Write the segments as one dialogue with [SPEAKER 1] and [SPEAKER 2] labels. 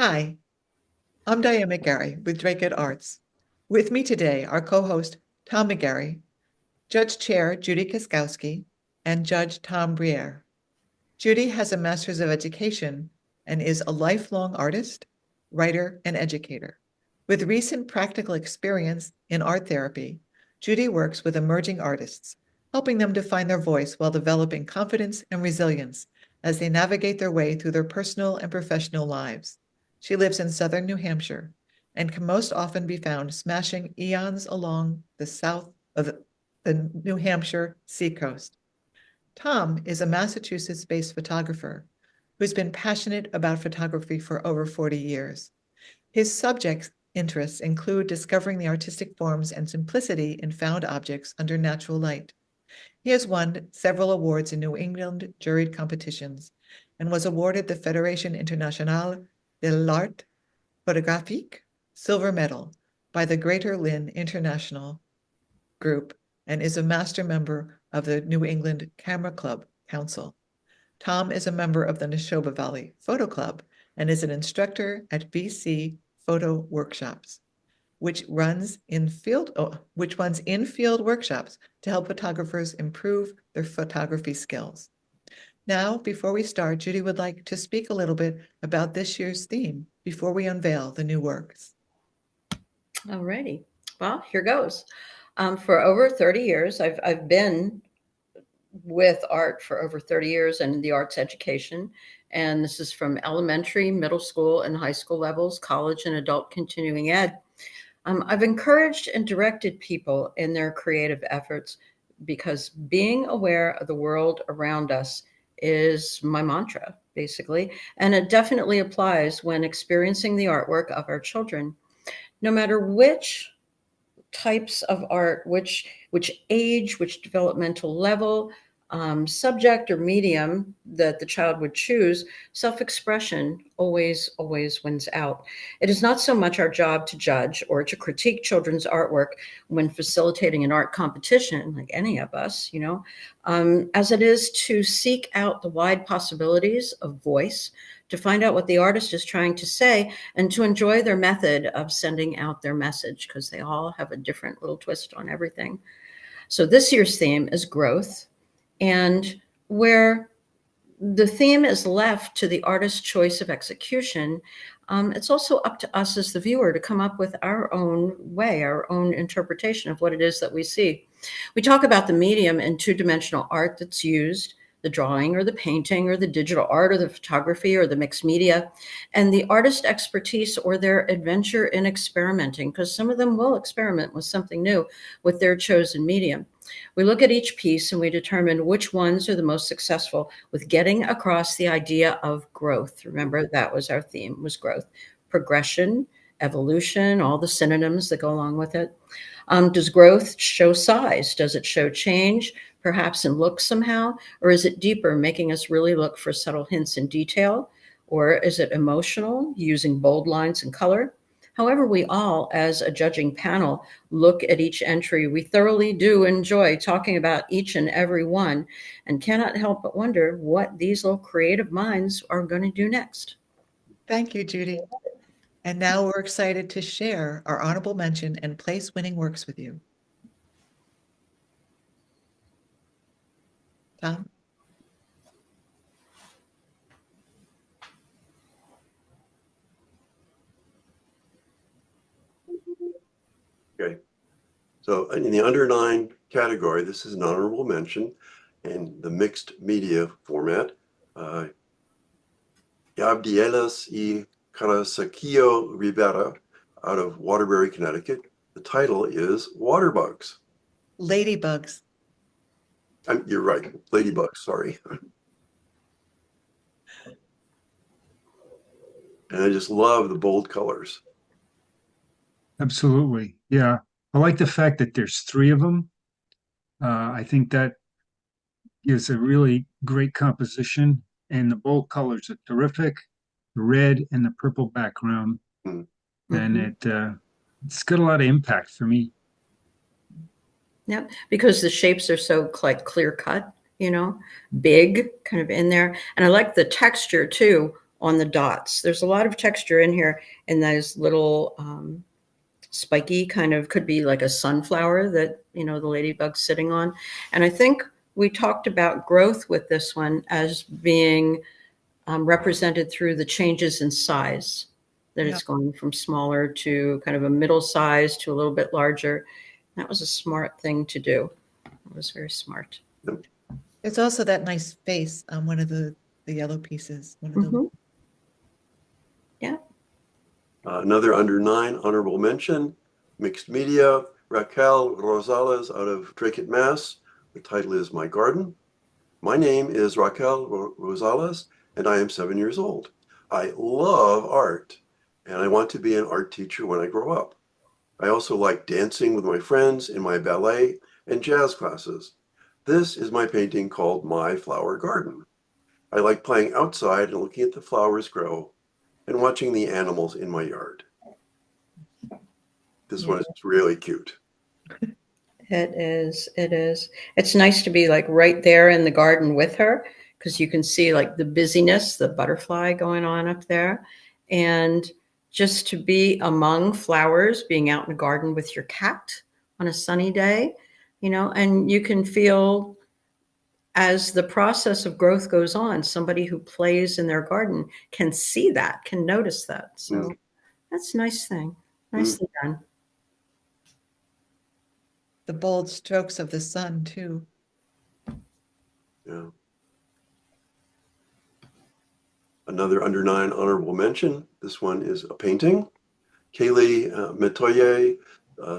[SPEAKER 1] Hi, I'm Diane McGarry with Dracut Arts. With me today are co-host Tom McGarry, Judge Chair Judy Kaskowski, and Judge Tom Briere. Judy has a Master's of Education and is a lifelong artist, writer, and educator. With recent practical experience in art therapy, Judy works with emerging artists, helping them to find their voice while developing confidence and resilience as they navigate their way through their personal and professional lives. She lives in southern New Hampshire and can most often be found smashing eons along the south of the New Hampshire seacoast. Tom is a Massachusetts-based photographer who's been passionate about photography for over 40 years. His subject interests include discovering the artistic forms and simplicity in found objects under natural light. He has won several awards in New England juried competitions and was awarded the Fédération Internationale de l'Art Photographique Silver Medal by the Greater Lynn International Group and is a master member of the New England Camera Club Council. Tom is a member of the Neshoba Valley Photo Club and is an instructor at VC Photo Workshops, which runs in-field workshops to help photographers improve their photography skills. Now, before we start, Judy would like to speak a little bit about this year's theme before we unveil the new works.
[SPEAKER 2] All righty. Well, here goes. For over 30 years, I've been with art for over 30 years and in the arts education. And this is from elementary, middle school, and high school levels, college and adult continuing ed. I've encouraged and directed people in their creative efforts because being aware of the world around us is my mantra, basically. And it definitely applies when experiencing the artwork of our children. No matter which types of art, which age, which developmental level, subject or medium that the child would choose, self-expression always wins out. It is not so much our job to judge or to critique children's artwork when facilitating an art competition, like any of us, as it is to seek out the wide possibilities of voice, to find out what the artist is trying to say, and to enjoy their method of sending out their message, because they all have a different little twist on everything. So this year's theme is growth, and where the theme is left to the artist's choice of execution, it's also up to us as the viewer to come up with our own way, our own interpretation of what it is that we see. We talk about the medium and two-dimensional art that's used, the drawing or the painting or the digital art or the photography or the mixed media, and the artist expertise or their adventure in experimenting, because some of them will experiment with something new with their chosen medium. We look at each piece and we determine which ones are the most successful with getting across the idea of growth. Remember, that was our theme, was growth, progression, evolution, all the synonyms that go along with it. Does growth show size? Does it show change, perhaps in look somehow? Or is it deeper, making us really look for subtle hints and detail? Or is it emotional, using bold lines and color? However, we all, as a judging panel, look at each entry, we thoroughly do enjoy talking about each and every one and cannot help but wonder what these little creative minds are going to do next.
[SPEAKER 1] Thank you, Judy. And now we're excited to share our honorable mention and place-winning works with you. Tom?
[SPEAKER 3] Okay. So in the under 9 category, this is an honorable mention in the mixed media format. Gabdielas y Carasquillo Rivera out of Waterbury, Connecticut. The title is Waterbugs.
[SPEAKER 1] Ladybugs.
[SPEAKER 3] You're right, ladybugs, sorry. And I just love the bold colors.
[SPEAKER 4] Absolutely. Yeah. I like the fact that there's three of them. I think that gives a really great composition, and the bold colors are terrific. The red and the purple background,
[SPEAKER 3] Mm.
[SPEAKER 4] and it's got a lot of impact for me.
[SPEAKER 2] Yeah, because the shapes are so like clear cut, big kind of in there. And I like the texture too on the dots. There's a lot of texture in here in those little spiky kind of, could be like a sunflower that, you know, the ladybug's sitting on. And I think we talked about growth with this one as being represented through the changes in size, that
[SPEAKER 1] Yeah.
[SPEAKER 2] it's going from smaller to kind of a middle size to a little bit larger. That was a smart thing to do. It was very smart.
[SPEAKER 1] There's also that nice face on one of the yellow pieces. One of the
[SPEAKER 2] Mhm. Yeah.
[SPEAKER 3] Another under 9 honorable mention, mixed media, Raquel Rosales out of Dracut, Mass. The title is My Garden. My name is Raquel Rosales, and I am 7 years old. I love art, and I want to be an art teacher when I grow up. I also like dancing with my friends in my ballet and jazz classes. This is my painting called My Flower Garden. I like playing outside and looking at the flowers grow and watching the animals in my yard. This one is really cute.
[SPEAKER 2] It is. It is. It's nice to be like right there in the garden with her, because you can see like the busyness, the butterfly going on up there. And just to be among flowers, being out in the garden with your cat on a sunny day, you know, and you can feel as the process of growth goes on, somebody who plays in their garden can see that, can notice that. So that's a nice thing. Nicely done.
[SPEAKER 1] the bold strokes of the sun too.
[SPEAKER 3] Yeah. Another under 9 honorable mention. This one is a painting. Kaylee Metoyer,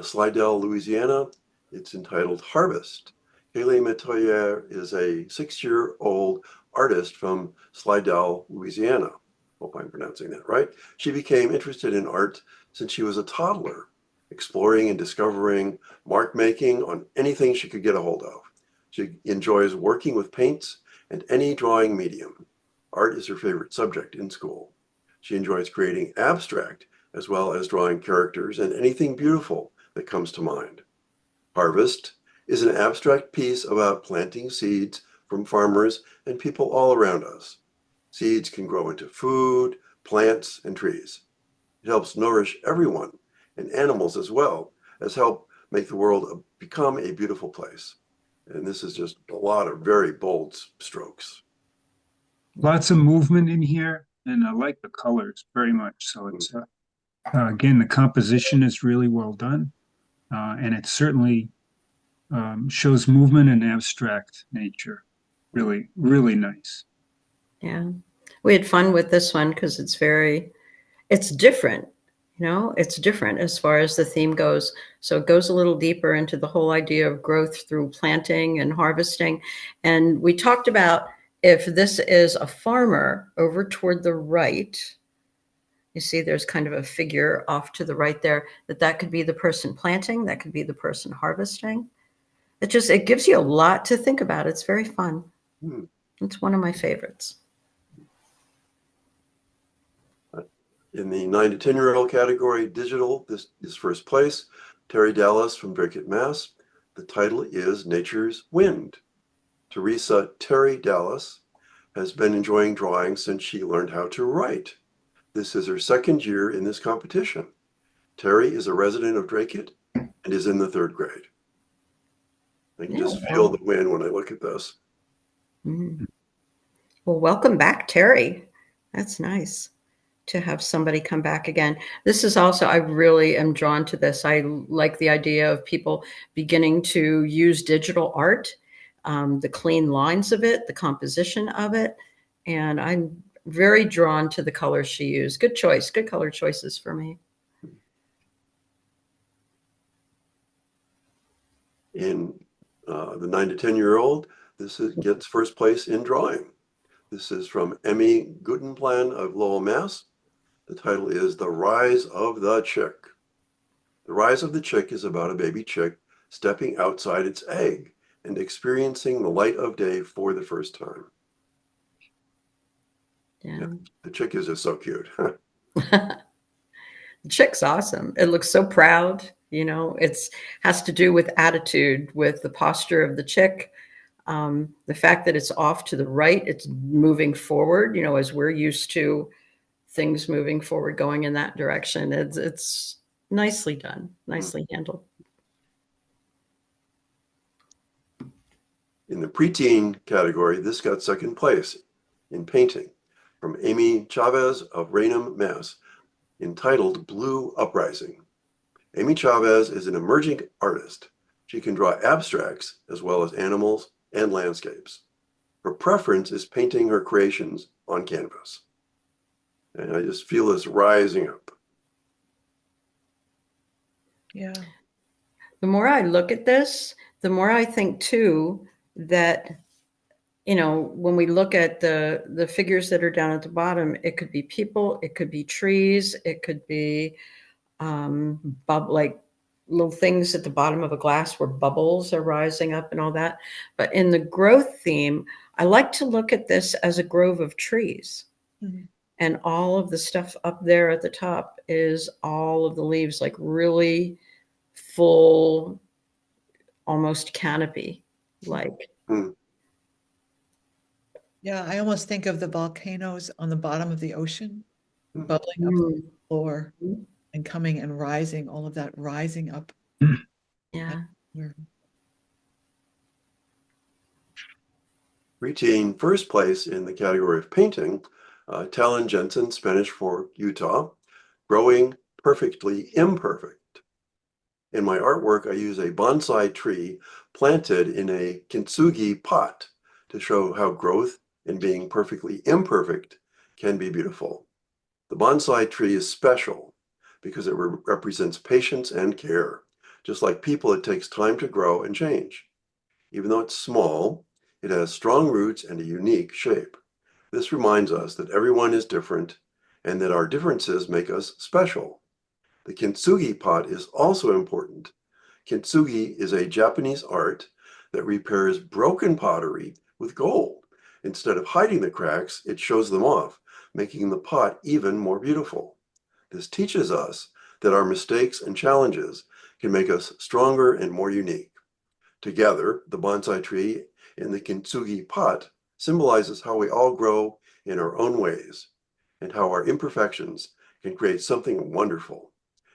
[SPEAKER 3] Slidell, Louisiana. It's entitled Harvest. Kaylee Metoyer is a 6-year-old artist from Slidell, Louisiana. Hope I'm pronouncing that right. She became interested in art since she was a toddler, exploring and discovering mark making on anything she could get a hold of. She enjoys working with paints and any drawing medium. Art is her favorite subject in school. She enjoys creating abstract as well as drawing characters and anything beautiful that comes to mind. Harvest is an abstract piece about planting seeds from farmers and people all around us. Seeds can grow into food, plants, and trees. It helps nourish everyone and animals as well as help make the world become a beautiful place. And this is just a lot of very bold strokes.
[SPEAKER 4] Lots of movement in here, and I like the colors very much. So it's again, the composition is really well done, and it certainly shows movement and abstract nature. Really, really nice.
[SPEAKER 2] Yeah. We had fun with this one because it's different, you know, it's different as far as the theme goes. So it goes a little deeper into the whole idea of growth through planting and harvesting. And we talked about, if this is a farmer over toward the right, you see there's kind of a figure off to the right there, that could be the person planting, that could be the person harvesting. It gives you a lot to think about. It's very fun.
[SPEAKER 3] Hmm.
[SPEAKER 2] It's one of my favorites.
[SPEAKER 3] In the 9 to 10-year-old category, digital, this is first place. Terry Dallas from Dracut, Mass. The title is Nature's Wind. Teresa Terry Dallas has been enjoying drawing since she learned how to write. This is her 2nd year in this competition. Terry is a resident of Dracut and is in the 3rd grade. I can just feel the wind when I look at this.
[SPEAKER 2] Mm. Well, welcome back, Terry. That's nice to have somebody come back again. This is also, I really am drawn to this. I like the idea of people beginning to use digital art, the clean lines of it, the composition of it. And I'm very drawn to the colors she used. Good choice. Good color choices for me.
[SPEAKER 3] In the 9 to 10-year-old, gets first place in drawing. This is from Emmy Gutenplan of Lowell, Mass. The title is The Rise of the Chick. The Rise of the Chick is about a baby chick stepping outside its egg and experiencing the light of day for the first time.
[SPEAKER 2] Yeah.
[SPEAKER 3] The chick is just so cute.
[SPEAKER 2] The chick's awesome. It looks so proud. You know, has to do with attitude, with the posture of the chick, The fact that it's off to the right, it's moving forward, as we're used to things moving forward, going in that direction. It's nicely done, nicely handled.
[SPEAKER 3] In the preteen category, this got second place in painting from Amy Chavez of Raynham, Mass, entitled Blue Uprising. Amy Chavez is an emerging artist. She can draw abstracts as well as animals and landscapes. Her preference is painting her creations on canvas. And I just feel this rising up.
[SPEAKER 1] Yeah.
[SPEAKER 2] The more I look at this, the more I think too that, when we look at the figures that are down at the bottom, it could be people, it could be trees, it could be like little things at the bottom of a glass where bubbles are rising up and all that. But in the growth theme, I like to look at this as a grove of trees.
[SPEAKER 1] Mhm.
[SPEAKER 2] And all of the stuff up there at the top is all of the leaves, like really full, almost canopy like.
[SPEAKER 3] Hmm.
[SPEAKER 1] Yeah, I almost think of the volcanoes on the bottom of the ocean,
[SPEAKER 3] Hmm.
[SPEAKER 1] bubbling up to the floor and coming and rising, all of that rising up.
[SPEAKER 2] Yeah.
[SPEAKER 1] Where-
[SPEAKER 3] Preteen first place in the category of painting, Talon Jensen, Spanish for Utah, Growing Perfectly Imperfect. In my artwork, I use a bonsai tree planted in a kintsugi pot to show how growth and being perfectly imperfect can be beautiful. The bonsai tree is special because it represents patience and care. Just like people, it takes time to grow and change. Even though it's small, it has strong roots and a unique shape. This reminds us that everyone is different and that our differences make us special. The kintsugi pot is also important. Kintsugi is a Japanese art that repairs broken pottery with gold. Instead of hiding the cracks, it shows them off, making the pot even more beautiful. This teaches us that our mistakes and challenges can make us stronger and more unique. Together, the bonsai tree and the kintsugi pot symbolizes how we all grow in our own ways and how our imperfections can create something wonderful.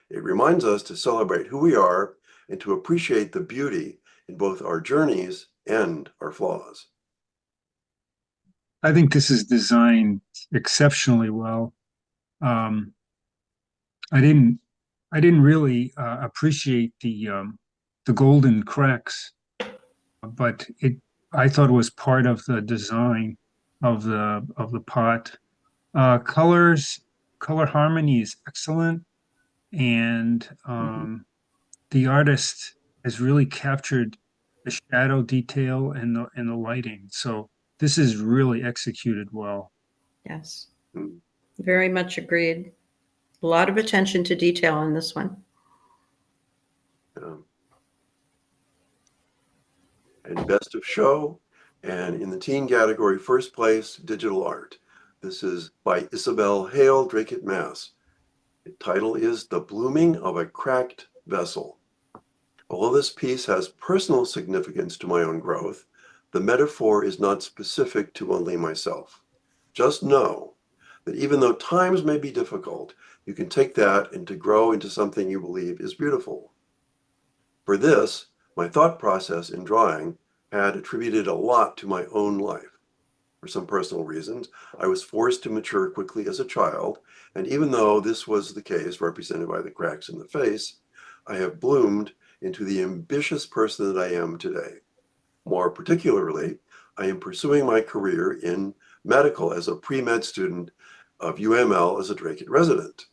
[SPEAKER 3] It reminds us to celebrate who we are and to appreciate the beauty in both our journeys and our flaws.
[SPEAKER 4] I think this is designed exceptionally well. Um, I didn't really appreciate the golden cracks, but I thought it was part of the design of the pot. Color harmony is excellent, and the artist has really captured the shadow detail and the lighting. So this is really executed well.
[SPEAKER 2] Yes.
[SPEAKER 3] Mm.
[SPEAKER 2] Very much agreed. A lot of attention to detail on this one.
[SPEAKER 3] And best of show, and in the teen category, first place, digital art. This is by Isabel Hale, Drake, Mass. The title is The Blooming of a Cracked Vessel. Although this piece has personal significance to my own growth, the metaphor is not specific to only myself. Just know that even though times may be difficult, you can take that and to grow into something you believe is beautiful. For this, my thought process in drawing had attributed a lot to my own life. For some personal reasons, I was forced to mature quickly as a child, and even though this was the case, represented by the cracks in the face, I have bloomed into the ambitious person that I am today. More particularly, I am pursuing my career in medical as a pre-med student of UML as a Drake resident.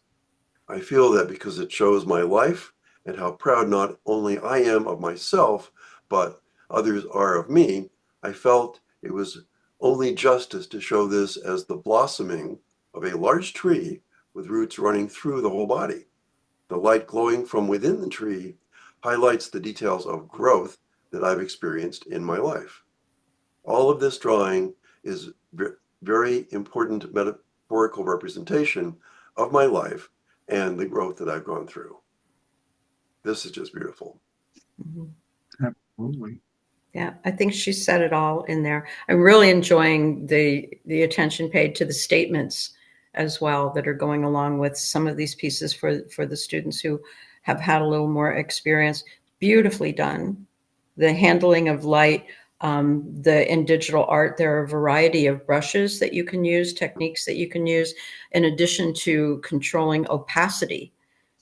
[SPEAKER 3] I feel that because it shows my life and how proud not only I am of myself, but others are of me, I felt it was only justice to show this as the blossoming of a large tree with roots running through the whole body. The light glowing from within the tree highlights the details of growth that I've experienced in my life. All of this drawing is very important metaphorical representation of my life and the growth that I've gone through. This is just beautiful.
[SPEAKER 2] Mhm.
[SPEAKER 4] Absolutely.
[SPEAKER 2] Yeah, I think she said it all in there. I'm really enjoying the attention paid to the statements as well that are going along with some of these pieces for the students who have had a little more experience. Beautifully done. The handling of light, in digital art, there are a variety of brushes that you can use, techniques that you can use, in addition to controlling opacity.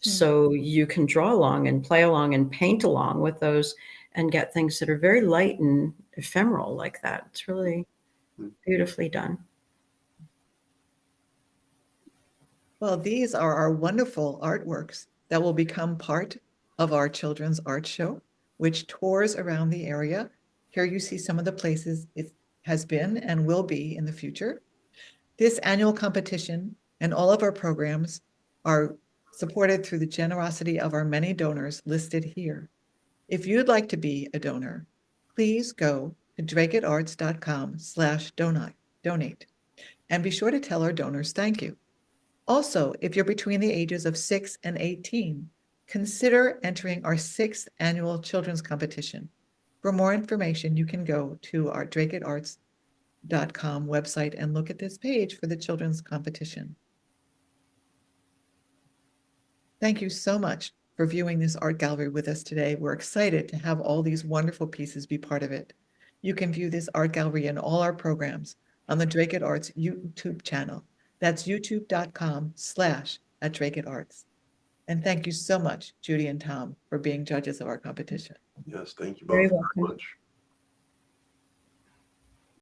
[SPEAKER 2] So you can draw along and play along and paint along with those and get things that are very light and ephemeral like that. It's really beautifully done.
[SPEAKER 1] Well, these are our wonderful artworks that will become part of our children's art show, which tours around the area. Here you see some of the places it has been and will be in the future. This annual competition and all of our programs are supported through the generosity of our many donors listed here. If you'd like to be a donor, please go to drakeittarts.com/donate and be sure to tell our donors thank you. Also, if you're between the ages of 6 and 18, consider entering our 6th annual children's competition. For more information, you can go to our drakeittarts.com website and look at this page for the children's competition. Thank you so much for viewing this art gallery with us today. We're excited to have all these wonderful pieces be part of it. You can view this art gallery and all our programs on the Drake It Arts YouTube channel. That's youtube.com/@DrakeItArts. And thank you so much, Judy and Tom, for being judges of our competition.
[SPEAKER 3] Yes, thank you
[SPEAKER 2] Very
[SPEAKER 3] both very
[SPEAKER 2] welcome.
[SPEAKER 3] much.